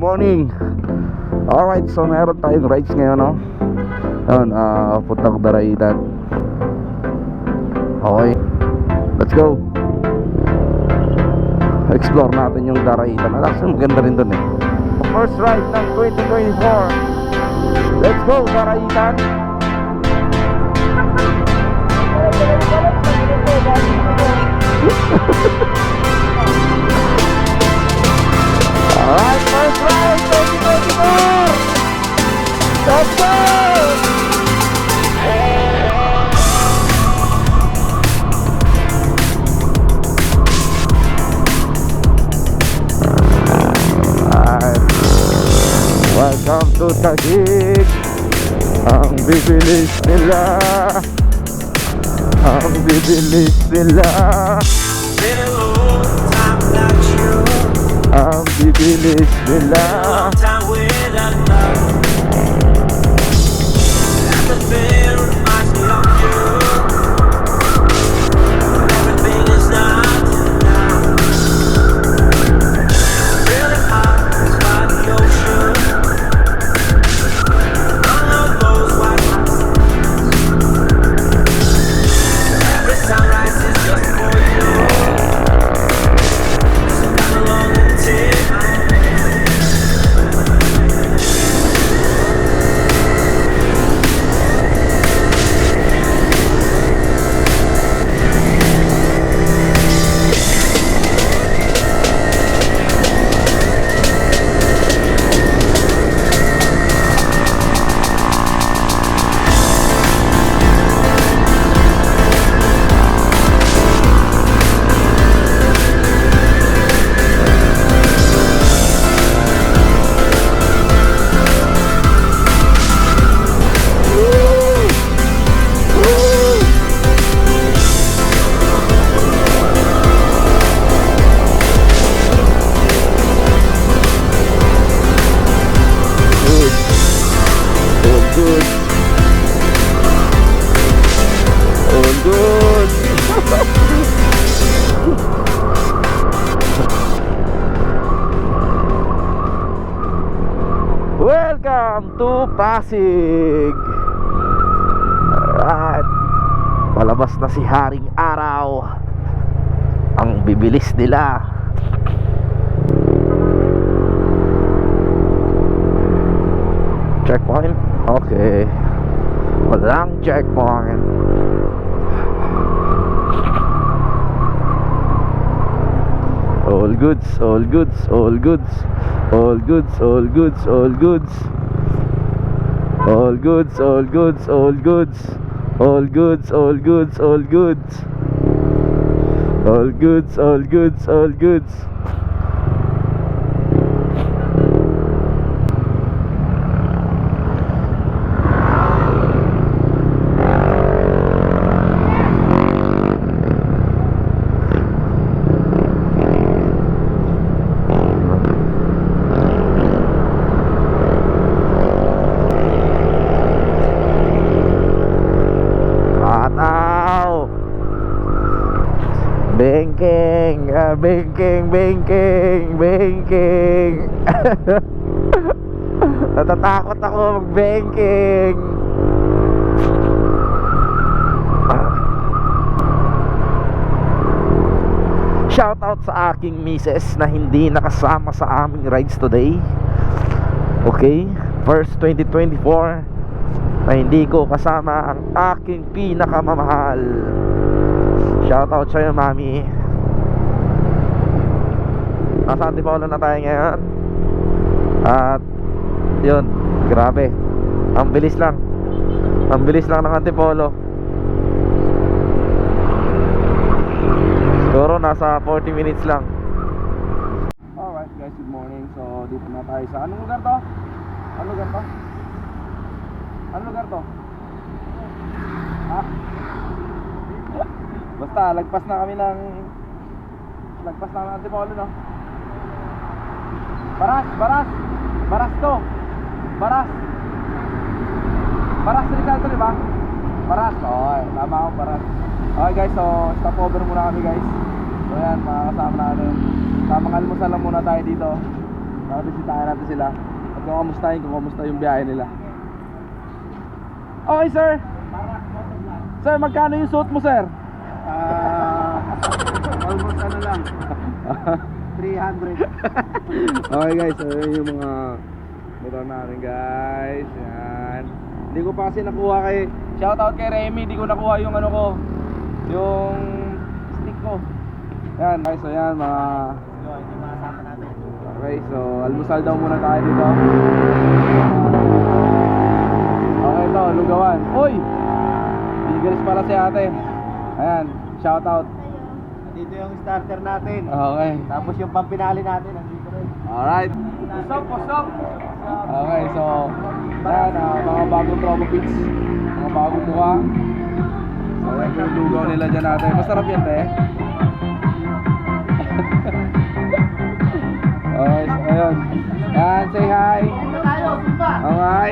morning. Alright, so meron tayong rides ngayon, no? Yun, puntang Daraitan. Okay, let's go. Explore natin yung Daraitan. Actually, maganda rin dun eh. First ride ng 2024. Let's go, Daraitan. Alright, first ride 2024. Let's go. Welcome to Taguig. Ang bibilis nila. Ang bibilis nila. Ang bibilis nila. Welcome to Pasig. Alright, palabas na si Haring Araw. Ang bibilis nila. Checkpoint? Okay. Walang checkpoint. All goods, all goods, all goods. All goods, all goods, all goods. All goods, all goods, all goods. All goods, all goods, all goods. All goods, all goods, all goods. Bengkeng, bengkeng, bengkeng, bengkeng. Natatakot ako mag-bengkeng. Shout out sa aking misis na hindi nakasama sa aming rides today. Okay, first 2024 na hindi ko kasama ang aking pinakamamahal. Shoutout sa'yo, mami. Nasa Antipolo na tayo ngayon. At yun, grabe. Ang bilis lang. Ang bilis lang ng Antipolo. Siguro nasa 40 minutes lang. Alright guys, good morning. So dito na tayo sa anong lugar to? Anong lugar to? Anong lugar to? Ha? Basta lagpas na kami ng Antipolo, no? Baras to. Baras Rizal to, diba? Baras, okay, tama ako, Baras. Okay guys, so stop over muna kami guys. So yan, mga kasama natin. Tamang almusal lang muna tayo dito. Nakabisitahan natin sila. At kakamustahin kung kamusta yung biyahe nila. Okay sir. Sir, magkano yung suit mo sir? Almost ano lang 300. Okay guys, so yun yung mga motor natin guys. Yan. Hindi ko pa kasi nakuha kay shoutout kay Remy. Hindi ko nakuha yung ano ko, yung stick ko. Yan guys, so yan mga Yung mga sama natin. okay, so almusal daw muna tayo dito. Okay to, lugawan. Uy! Bigalis pala si ate. Ayan, shoutout. Dito yung starter natin. Okay. Tapos yung pampinali natin nandito rin. Alright. Pusok. Okay, so yan, mga bagong promo pits, mga bagong mukha. So yan yung lugaw nila dyan natin. Masarap yan te. Okay, so ayun. Yan, say hi. Okay.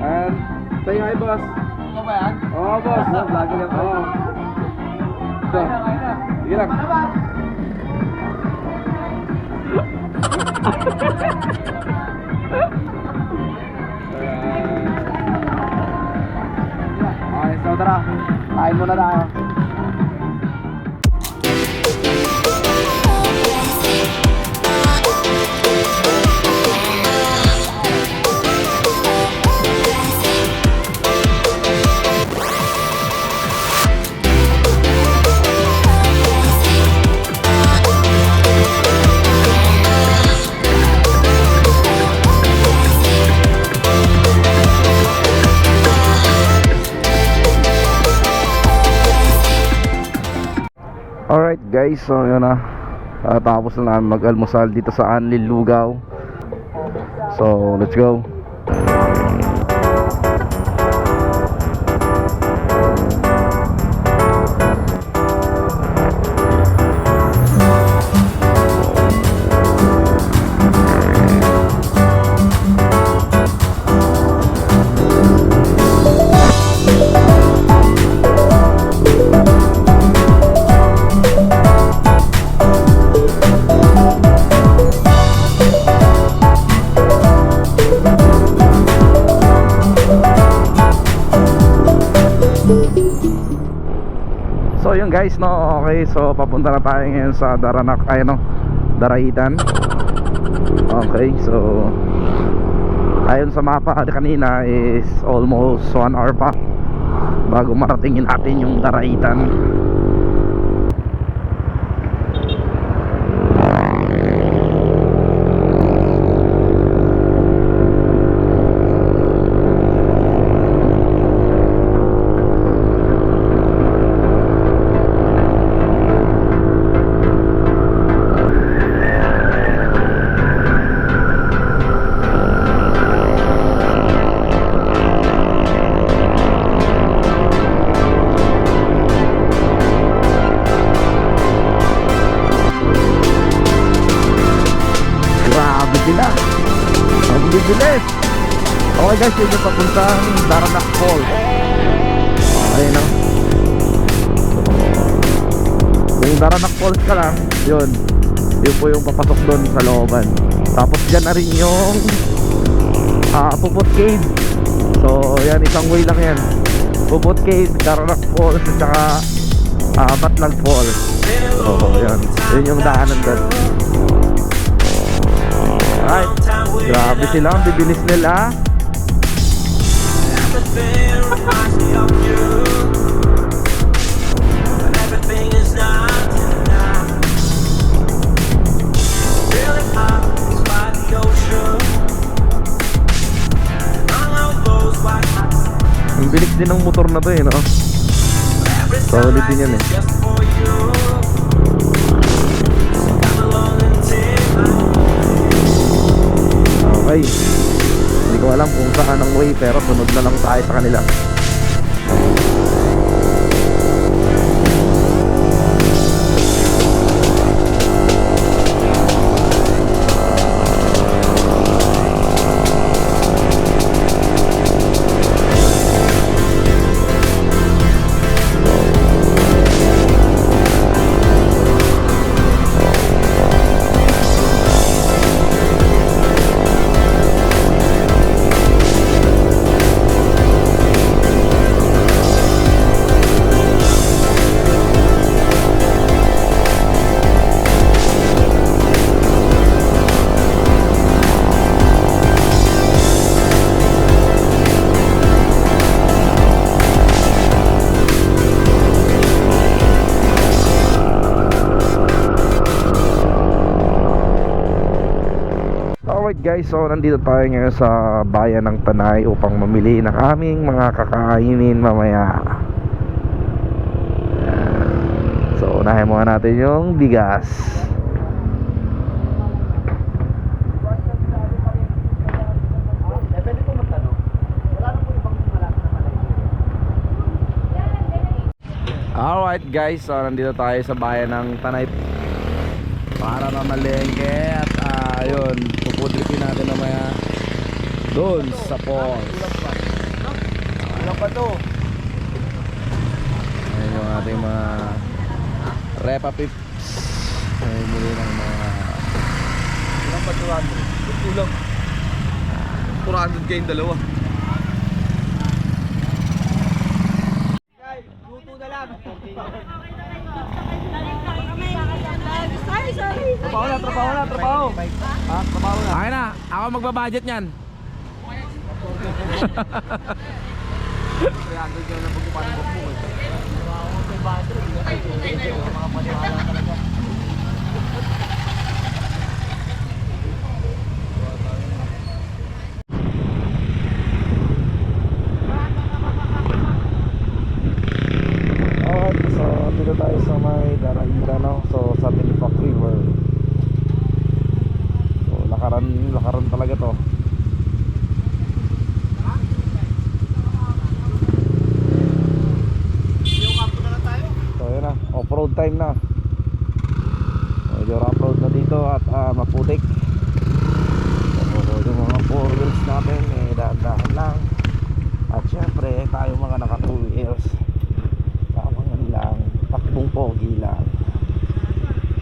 And say hi boss. Ano ba yan? Oo boss. Lagi lang po. So, sige lang. Okay, so tara. Kain muna tayo. Alright guys, so yun na. Tapos na namin mag-almusal dito sa Anlil Lugaw. So let's go. So yun guys, no, okay, so papunta na tayo ngayon sa Daranak, ay no, Daraitan. Okay, so ayon sa mapa kanina is almost 1 hour pa bago maratingin natin yung Daraitan. Sila ang bibilis. Okay guys, yun yung papuntang Daranak Falls. Okay no, kung Daranak Falls ka lang, yun po yung papasok doon sa looban. Tapos dyan na rin yung Puput Cave. So yan, isang way lang yan. Puput Cave, Daranak Falls, at saka Batlag Falls. So yan, yun yung daanan doon. Alright, grabe sila, ang bibilis nila. Ang bilis din ng motor na to eh, no? Solid din yan eh. Okay, hindi ko alam kung saan ang way, pero sunod na lang tayo sa kanila. Alright guys, so nandito tayo ngayon sa bayan ng Tanay upang mamili ng aming mga kakainin mamaya. Ayan. So unahin muna natin yung bigas. Pwede po magtanong. Wala na po ibang malaki na malaki. Alright guys, so nandito tayo sa bayan ng Tanay para mamalengke at ayun, pupudripin natin mamaya doon sa falls. Wala pa to. Ayan yung ating mga repa pips. Ayan muli ng mga Wala pa 200. Ulam. 400 kayong dalawa. Luto na lang. Trabaho na. Trabaho. Ha? Trabaho na. Akin na, ako magbabudget niyan. 300 kayo na pagkupan ng bukbo. Mga paniwala talaga. Alright, so dito tayo sa may Daraita, no? So sa Tinipak River. So lakaran talaga to. So yun na, off-road time na. Medyo rough-road na dito at maputik. So yung mga 4 wheels natin, dahan-dahan lang. At syempre, tayo mga naka 2 wheels, tamangan lang, takbong pogi lang.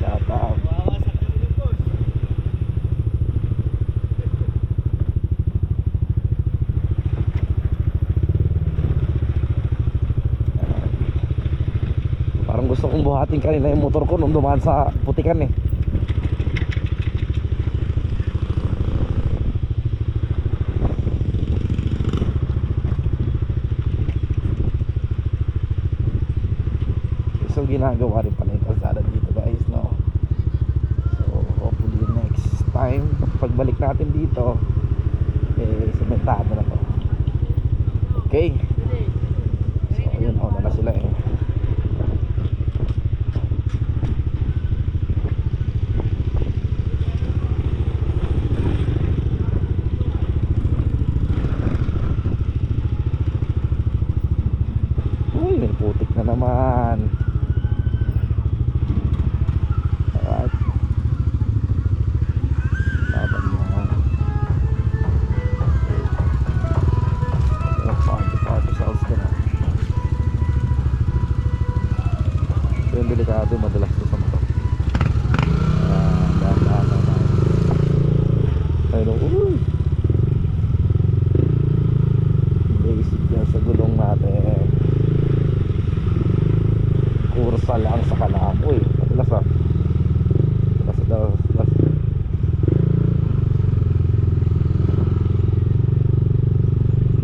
Shout out. Parang gusto kong buhatin kanina yung motor ko nung dumaan sa putikan eh. So ginagawa rin pala yung kalsada dito guys, no? So hopefully next time pagbalik natin dito sementado na to. Okay, so yun, na sila eh. Uy, may putik na naman. Alright. Laban mo. Party sounds ka na. So yung delikado, madalas to sa motor. Dahan-dahan na tayo. Ayun, uy. Basic yan sa gulong natin. Kursa lang sa kalamoy. Madalas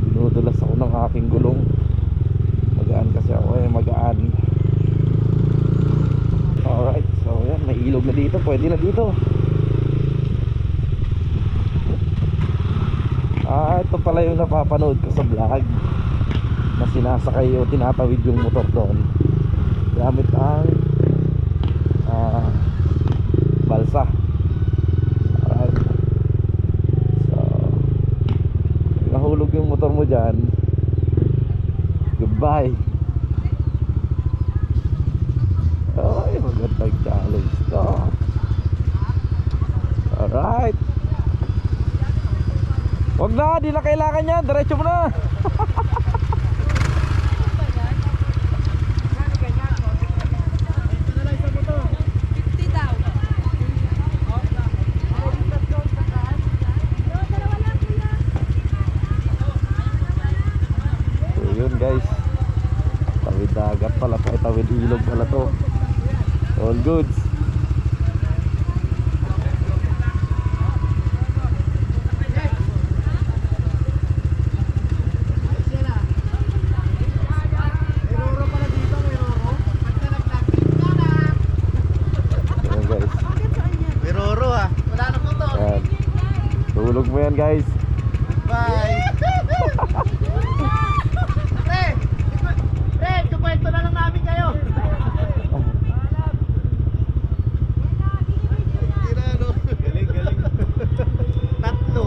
dinudulas ako ng aking gulong. Magaan kasi ako magaan. Alright, so yan, may ilog na dito. Pwede na dito. Ito pala yung napapanood ko sa vlog na sinasakay o tinatawid yung motor doon gamit ang balsa. Alright, so nahulog yung motor mo dyan, goodbye. Ay, magandang challenge to. Alright, wag na, di na kailangan yan, diretso mo na. Guys, tawid dagat pala to, tawid ilog pala to. All goods. mo yan guys. Bye! Pre, kukwento na lang namin kayo. Galing. Tatlo,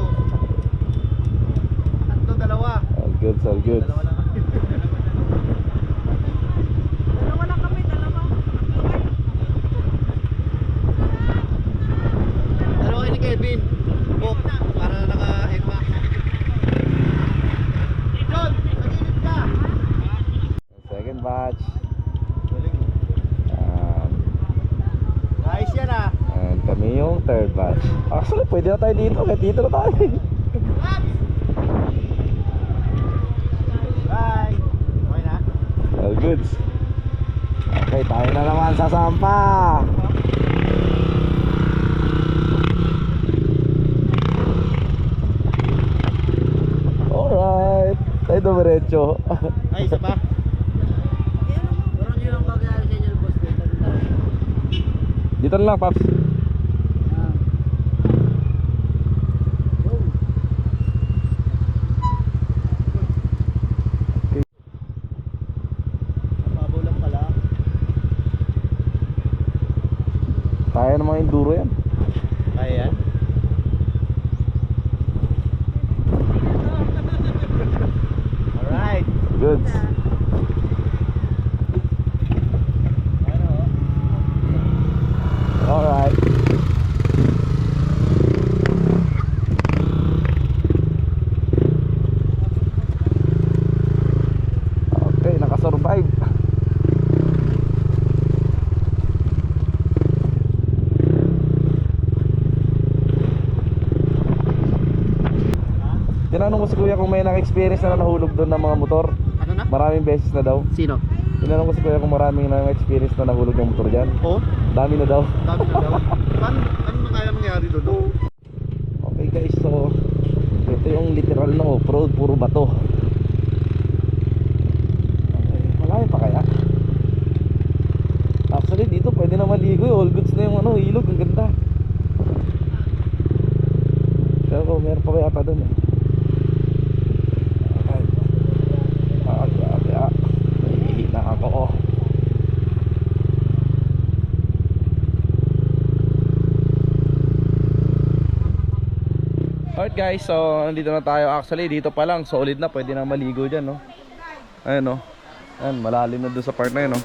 dalawa. All goods, all goods. Dalawa kayo ni Kevin. Bok, para naka-headback. John, mag-init ka. Second batch. Ayos yan ah. And kami yung third batch. Actually, pwede na tayo dito. Kahit dito na tayo. Bye. Okay na? All goods. Okay, tayo na naman sa Sampa. Alright. Tayo dumiretso. Ay, isa pa. Dito na lang, Paps. Mababaw lang pala. Kaya ng mga enduro yan. Kaya yan? Alright. Goods. Alright. Okay, nakasurvive. Tinanong ko si kuya kung may naka-experience na nahulog doon ng mga motor. Ano na? Maraming beses na daw. Sino? Tinanong ko si kuya kung maraming naka-experience na nahulog ng motor dyan. Oo. Dami na daw. Dami na daw. Ano na kaya mangyari doon? Okay guys, so ito yung literal na off-road, puro bato. Okay, malayo pa kaya? Actually dito pwede na maligo eh. All goods na yung ilog, ang ganda. Pero meron pa kaya pa doon eh. Okay. Nahihina ako oh. Alright guys, so nandito na tayo. Actually dito pa lang solid na, pwede na maligo dyan no. Ayun no. Ayun, malalim na doon sa part na yun no.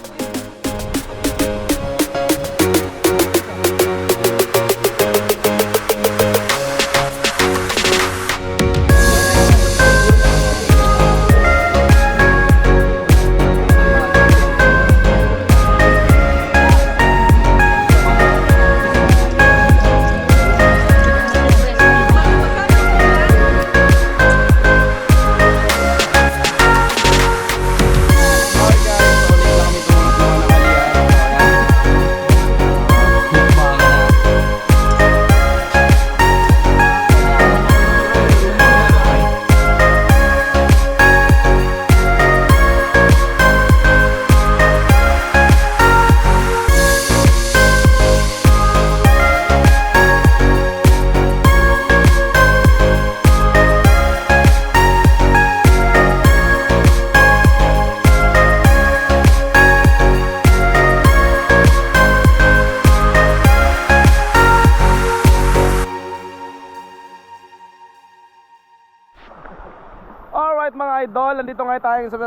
Alright mga idol, nandito nga tayo sa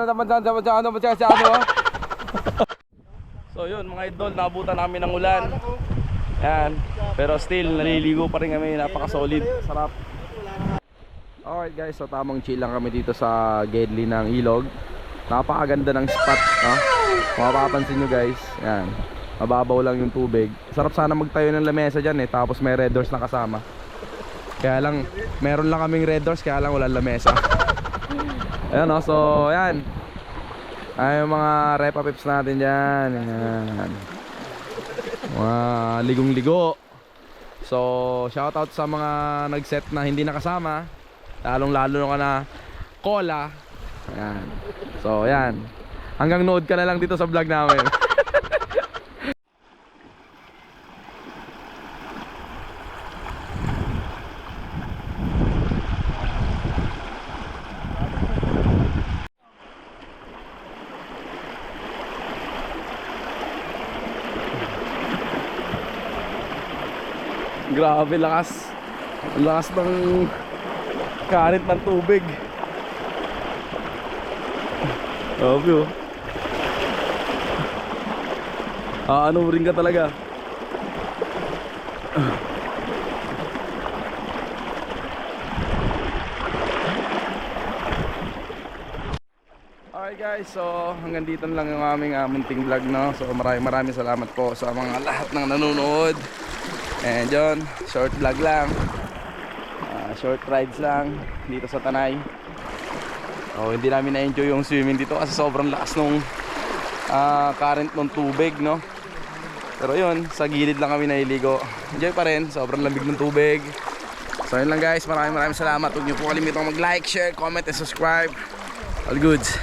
So yun mga idol, naabutan namin ng ulan. Yan, pero still naliligo pa rin kami, napaka-solid, sarap. Alright guys, so tamang chill lang kami dito sa Gedli ng ilog. Napakaganda ng spot, no? Kung mapapansin nyo guys, yan, mababaw lang yung tubig. Sarap sana magtayo ng lamesa dyan eh, tapos may red doors na kasama. Kaya lang, meron lang kaming red doors, kaya lang walang lamesa. Ayan o, so ayan. Ay yung mga repa pips natin dyan. Ayan. Mga ligong-ligo. So shoutout sa mga nag-set na hindi nakasama. Lalong-lalo ka na cola. Ayan. So ayan. Hanggang nood ka na lang dito sa vlog namin. Grabe lakas. Ang lakas ng current ng tubig. Grabe oh. Ano rin ka talaga. Alright guys, so hanggang dito na lang yung aming munting vlog, no? So maraming salamat po sa mga lahat ng nanonood. And yun, short vlog lang, short rides lang dito sa Tanay. So hindi namin na-enjoy yung swimming dito kasi sobrang lakas nung current ng tubig, no? Pero yun, sa gilid lang kami nahiligo. Enjoy pa rin, sobrang lamig ng tubig. So yun lang guys, maraming salamat. Huwag niyo po kalimitang mag-like, share, comment, and subscribe. All goods.